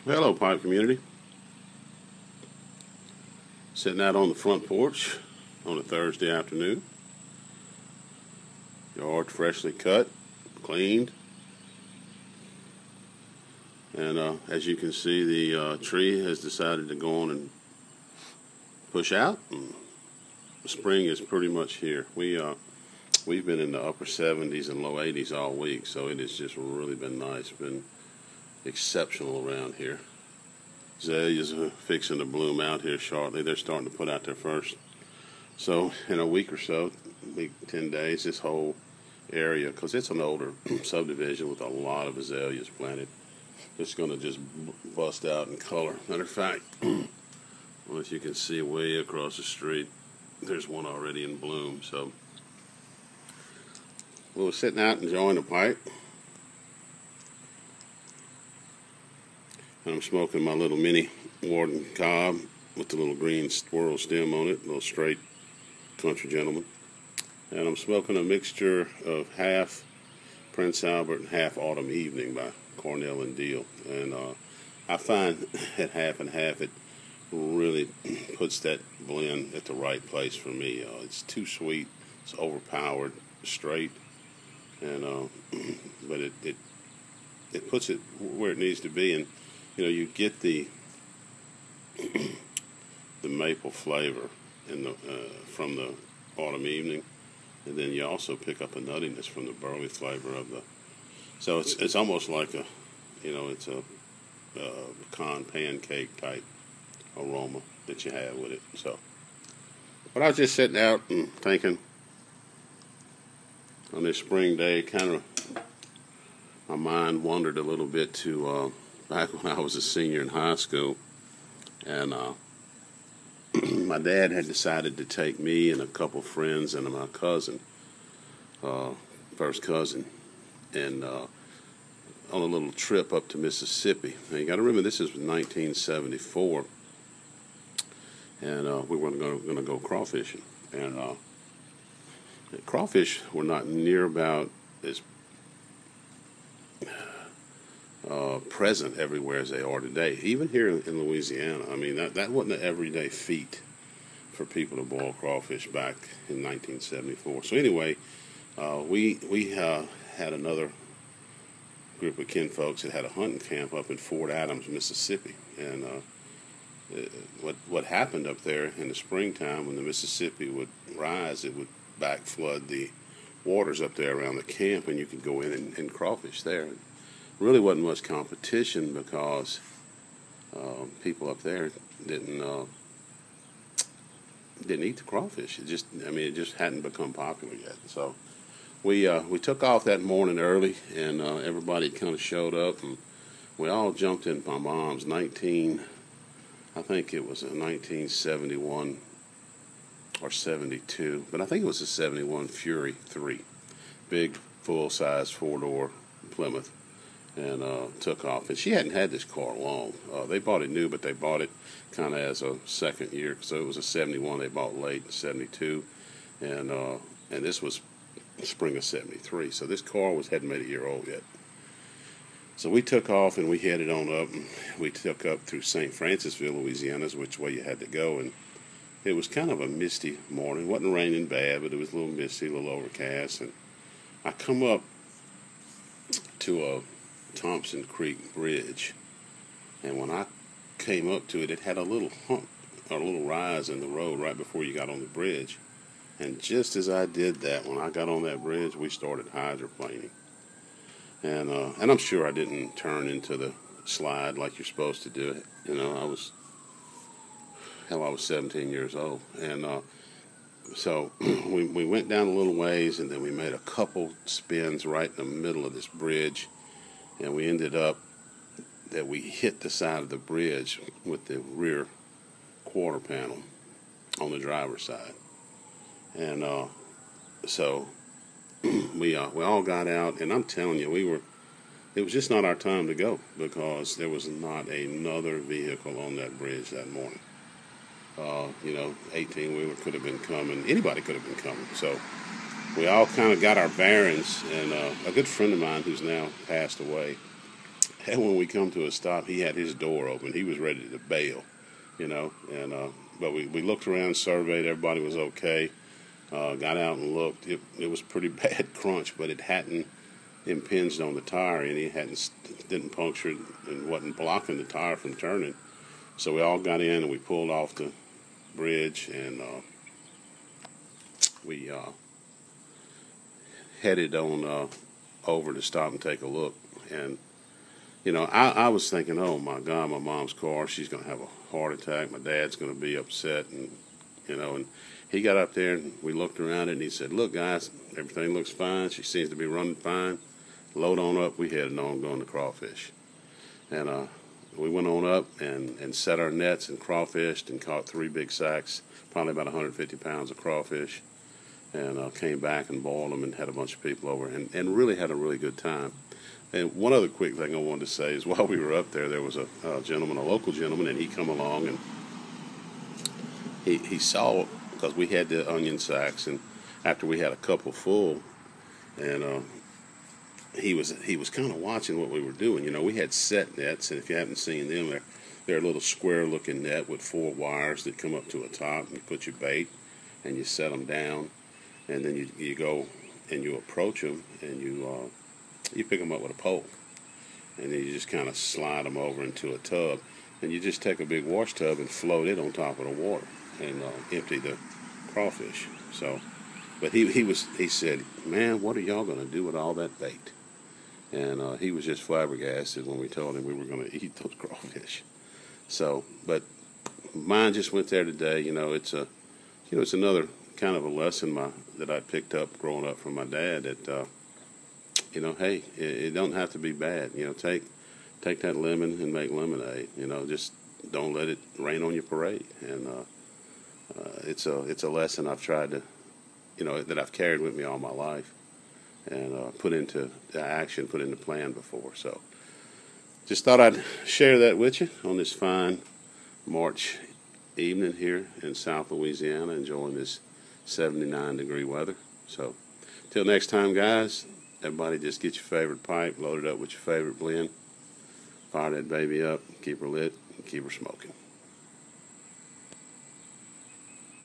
Hello, pipe community. Sitting out on the front porch on a Thursday afternoon. Yard freshly cut, cleaned, and as you can see, the tree has decided to go on and push out. And spring is pretty much here. We've been in the upper 70s and low 80s all week, so it has just really been nice. Been exceptional around here. Azaleas are fixing to bloom out here shortly. They're starting to put out their first. So in a week or so, 10 days, this whole area, because it's an older subdivision with a lot of azaleas planted, it's going to just bust out in color. Matter of fact, well, as you can see way across the street, there's one already in bloom. So we were sitting out enjoying the pipe. And I'm smoking my little mini Warden cob with the little green swirl stem on it, a little straight country gentleman. And I'm smoking a mixture of half Prince Albert and half Autumn Evening by Cornell and Deal. And I find at half and half it really puts that blend at the right place for me. It's too sweet, it's overpowered, straight, and but it puts it where it needs to be. And you get the maple flavor in the from the Autumn Evening, and then you also pick up a nuttiness from the burley flavor of the. So it's almost like it's a pecan pancake type aroma that you have with it. So, but I was just sitting out and thinking on this spring day, kind of my mind wandered a little bit to. Back when I was a senior in high school, and my dad had decided to take me and a couple friends and my cousin, first cousin, and on a little trip up to Mississippi. Now you got to remember this is 1974, and we were going to go crawfishing, and crawfish were not near about as present everywhere as they are today. Even here in Louisiana, I mean, that wasn't an everyday feat for people to boil crawfish back in 1974. So anyway, we had another group of kinfolks that had a hunting camp up in Fort Adams, Mississippi. And what happened up there in the springtime when the Mississippi would rise, it would back flood the waters up there around the camp, and you could go in and crawfish there. Really wasn't much competition because people up there didn't eat the crawfish. It just hadn't become popular yet. So we took off that morning early, and everybody kind of showed up, and we all jumped in my mom's I think it was a 1971 or 72, but I think it was a 71 Fury 3, big full-size 4-door Plymouth. And took off. And she hadn't had this car long. They bought it new, but they bought it kind of as a second year. So it was a 71 they bought late in 72. And this was spring of 73. So this car hadn't made a year old yet. So we took off and we headed on up. And we took up through St. Francisville, Louisiana, is which way you had to go. And it was kind of a misty morning. It wasn't raining bad, but it was a little misty, a little overcast. And I come up to a Thompson Creek Bridge, and when I came up to it, it had a little hump, or a little rise in the road right before you got on the bridge. And just as I did that, when I got on that bridge, we started hydroplaning. And I'm sure I didn't turn into the slide like you're supposed to do it. I was 17 years old, and so we went down a little ways, and then we made a couple spins right in the middle of this bridge. And we ended up that we hit the side of the bridge with the rear quarter panel on the driver's side. And so we all got out, and I'm telling you, it was just not our time to go because there was not another vehicle on that bridge that morning. 18-wheeler could have been coming. Anybody could have been coming. So we all kind of got our bearings, and a good friend of mine who's now passed away And when we come to a stop, he had his door open. He was ready to bail, you know. And but we looked around, surveyed, everybody was okay. Got out and looked. It was pretty bad crunch, but it hadn't impinged on the tire, and it didn't puncture it and wasn't blocking the tire from turning. So we all got in and we pulled off the bridge, and we headed on over to stop and take a look. And you know, I was thinking, oh my God, my mom's car, she's going to have a heart attack. My dad's going to be upset, and you know. And he got up there and we looked around it, and he said, "Look, guys, everything looks fine. She seems to be running fine. Load on up." We headed on going to crawfish, and we went on up and set our nets and crawfished and caught 3 big sacks, probably about 150 pounds of crawfish, and came back and boiled them and had a bunch of people over and really had a really good time. And one other quick thing I wanted to say is while we were up there was a gentleman, a local gentleman, and he come along and he saw, because we had the onion sacks, and after we had a couple full, and he was kind of watching what we were doing. You know, we had set nets, and if you haven't seen them, they're a little square-looking net with 4 wires that come up to a top, and you put your bait, and you set them down, and then you go and you approach them, and you pick them up with a pole, and then you just kind of slide them over into a tub, and you just take a big wash tub and float it on top of the water and empty the crawfish. So, but he said, "Man, what are y'all going to do with all that bait?" And he was just flabbergasted when we told him we were going to eat those crawfish. So, but mine just went there today. You know, it's another kind of a lesson that I picked up growing up from my dad, that you know, hey, it don't have to be bad. You know, take that lemon and make lemonade. You know, just don't let it rain on your parade. And it's a lesson I've tried to, you know, that I've carried with me all my life, and put into action, put into plan before. So just thought I'd share that with you on this fine March evening here in South Louisiana, enjoying this 79-degree weather. So till next time, guys, everybody just get your favorite pipe, load it up with your favorite blend, fire that baby up, keep her lit, and keep her smoking.